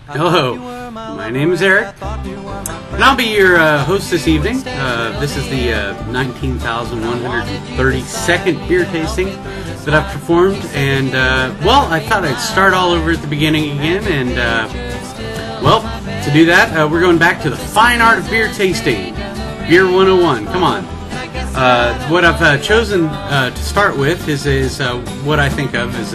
Hello, my name is Eric, and I'll be your host this evening. This is the 19,132nd beer tasting that I've performed, and well, I thought I'd start all over at the beginning again, and well, to do that, we're going back to the fine art of beer tasting, Beer 101. Come on. What I've chosen to start with is what I think of as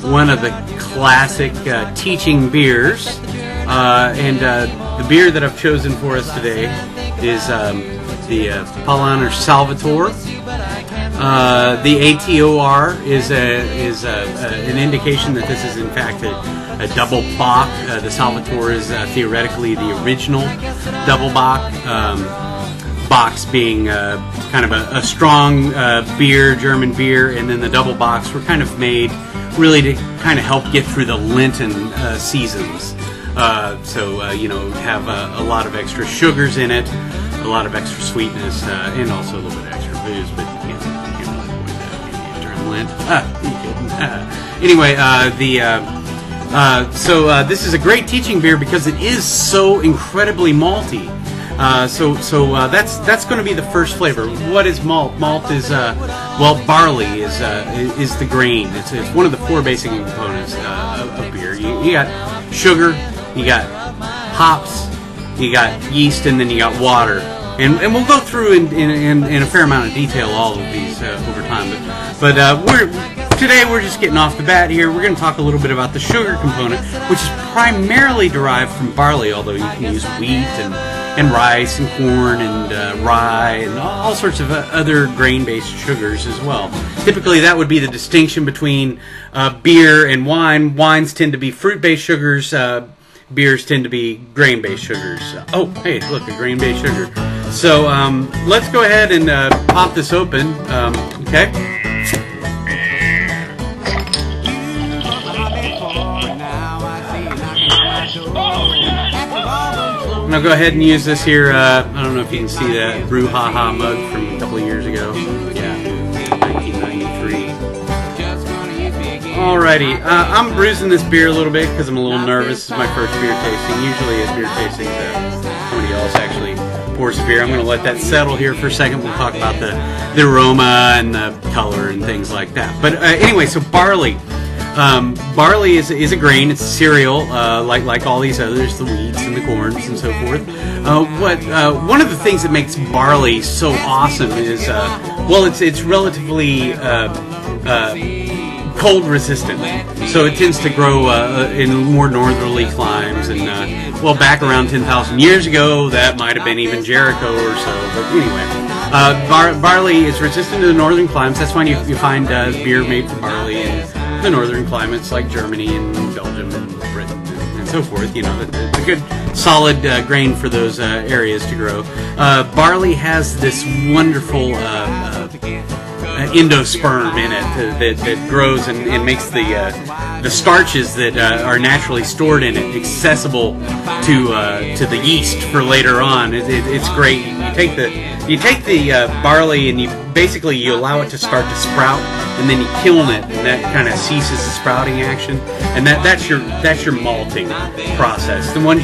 one of the classic teaching beers, and the beer that I've chosen for us today is the Paulaner Salvator. The ATOR is an indication that this is in fact a double bock. The Salvator is theoretically the original double bock. Bocks being kind of a strong beer, German beer, and then the double bocks were kind of made really to kind of help get through the Lenten seasons. So you know, have a lot of extra sugars in it, a lot of extra sweetness, and also a little bit of extra booze, but you can't really avoid that during Lent. Anyway, so this is a great teaching beer because it is so incredibly malty. So that's going to be the first flavor. What is malt? Malt is well, barley is the grain. It's one of the four basic components of beer. You got sugar, you got hops, you got yeast, and then you got water. And we'll go through in a fair amount of detail all of these over time. But today we're just getting off the bat here. We're going to talk a little bit about the sugar component, which is primarily derived from barley, although you can use wheat and rice and corn and rye and all sorts of other grain-based sugars as well. Typically that would be the distinction between beer and wine. Wines tend to be fruit-based sugars, beers tend to be grain-based sugars. Oh, hey, look, a grain-based sugar. So let's go ahead and pop this open, okay? I'm going to go ahead and use this here, I don't know if you can see that brouhaha mug from a couple of years ago. Yeah, 1993. Alrighty, I'm bruising this beer a little bit because I'm a little nervous. This is my first beer tasting. Usually at beer tastings, somebody else actually pours the beer. I'm going to let that settle here for a second. We'll talk about the aroma and the color and things like that. But anyway, so barley. Barley is a grain. It's a cereal, like all these others, the wheats and the corns and so forth. One of the things that makes barley so awesome is, well, it's relatively cold resistant. So it tends to grow in more northerly climes, and well, back around 10,000 years ago, that might have been even Jericho or so. But anyway, barley is resistant to the northern climes. That's why you find beer made from barley in the northern climates like Germany and Belgium and Britain and so forth. You know, it's a good solid grain for those areas to grow. Barley has this wonderful endosperm in it that grows and makes the starches that are naturally stored in it accessible to the yeast for later on. It's great. You take the barley and you allow it to start to sprout, and then you kiln it, and that kind of ceases the sprouting action, and that's your malting process. The one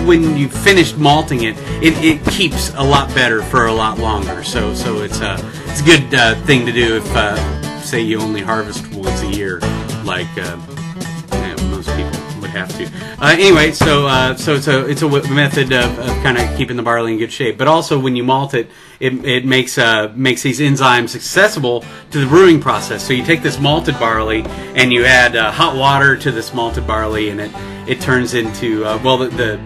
when you finished malting it, it keeps a lot better for a lot longer. So it's a good thing to do if say you only harvest once a year, like most people would have to. Anyway, so it's a method of kind of keeping the barley in good shape. But also when you malt it, it makes these enzymes accessible to the brewing process. So you take this malted barley and you add hot water to this malted barley, and it turns into well, the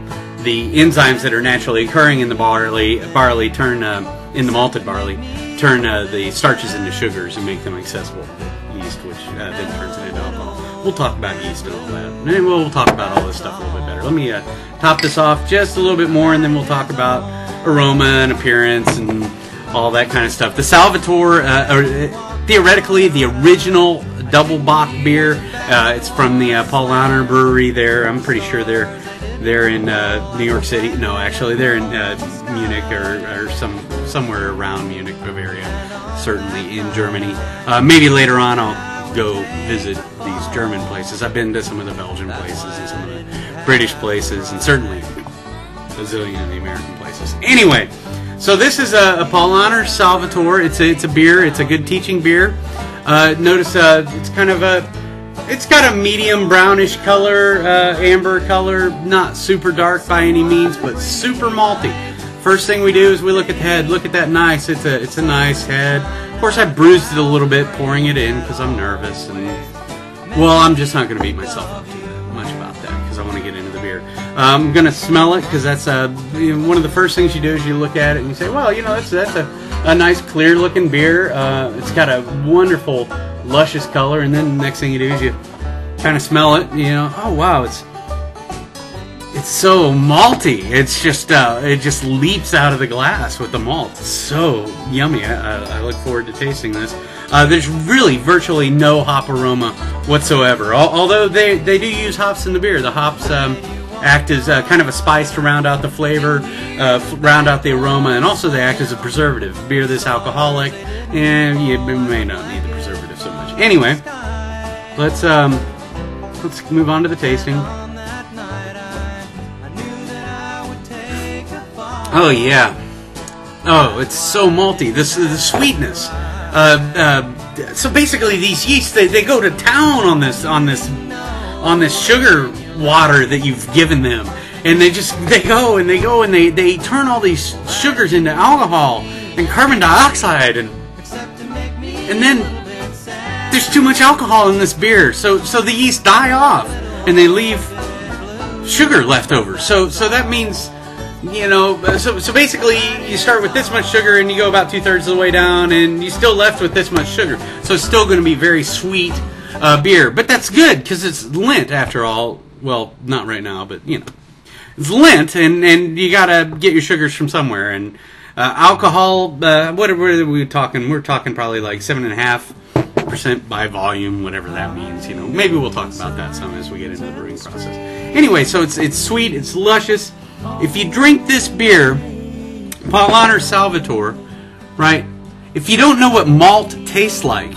enzymes that are naturally occurring in the barley turn in the malted barley turn the starches into sugars and make them accessible to yeast, which then turns it into alcohol. We'll talk about yeast and all that, and we'll talk about all this stuff a little bit better. Let me top this off just a little bit more, and then we'll talk about aroma and appearance and all that kind of stuff. The Salvator, theoretically the original double bock beer. It's from the Paulaner brewery there. I'm pretty sure they're in New York City. No, actually they're in Munich or somewhere around Munich, Bavaria. Certainly in Germany. Maybe later on I'll go visit these German places. I've been to some of the Belgian places and some of the British places, and certainly a zillion of the American places. Anyway, so this is a Paulaner Salvator. It's a beer. It's a good teaching beer. Notice it's kind of it's got a medium brownish color, amber color, not super dark by any means, but super malty. First thing we do is we look at the head. Look at that nice. It's a nice head. Of course, I bruised it a little bit pouring it in because I'm nervous, and well, I'm just not going to beat myself up too much about that because I want to get into the beer. I'm going to smell it because that's one of the first things you do is you look at it and you say, well, you know, that's a nice clear looking beer. It's got a wonderful luscious color, and then the next thing you do is you kind of smell it. You know, oh wow, it's so malty. It's just it just leaps out of the glass with the malt. It's so yummy. I look forward to tasting this. There's really virtually no hop aroma whatsoever. Although they do use hops in the beer. The hops act as kind of a spice to round out the flavor, round out the aroma, and also they act as a preservative. Beer this alcoholic, and you may not need the preservative so much. Anyway, let's move on to the tasting. Oh yeah. Oh, it's so malty. The sweetness. So basically, these yeasts they go to town on this sugar water that you've given them, and they go and they turn all these sugars into alcohol and carbon dioxide, and then there's too much alcohol in this beer. So the yeast die off and they leave sugar left over. So that means, you know, so basically you start with this much sugar and you go about 2/3 of the way down and you're still left with this much sugar. So it's still going to be very sweet beer, but that's good because it's Lent after all. Well, not right now, but you know, it's Lent, and you gotta get your sugars from somewhere. And alcohol, what are we talking? We're talking probably like 7.5% by volume, whatever that means. You know, maybe we'll talk about that some as we get into the brewing process. Anyway, so it's sweet, it's luscious. If you drink this beer, Paulaner Salvator, right? If you don't know what malt tastes like,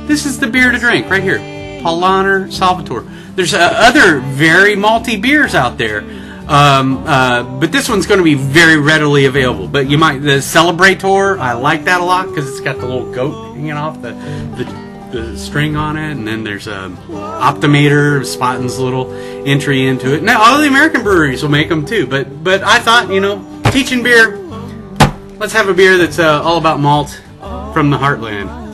this is the beer to drink right here, Paulaner Salvator. There's other very malty beers out there, but this one's going to be very readily available. But you might, the Celebrator, I like that a lot because it's got the little goat hanging off the string on it, and then there's Optimator, Spaten's little entry into it. Now all the American breweries will make them too, but I thought, you know, teaching beer, let's have a beer that's all about malt from the heartland.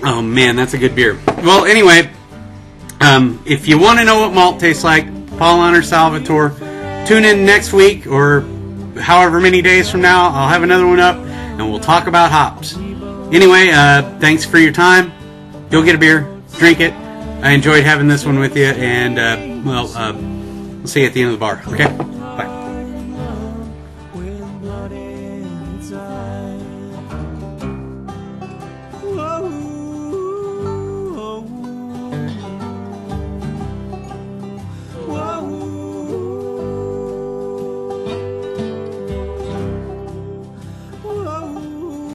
Oh man, that's a good beer. Well, anyway, if you want to know what malt tastes like, Paulaner Salvator, tune in next week or however many days from now. I'll have another one up, and we'll talk about hops. Anyway, thanks for your time. Go get a beer, drink it. I enjoyed having this one with you, and we'll see you at the end of the bar. Okay.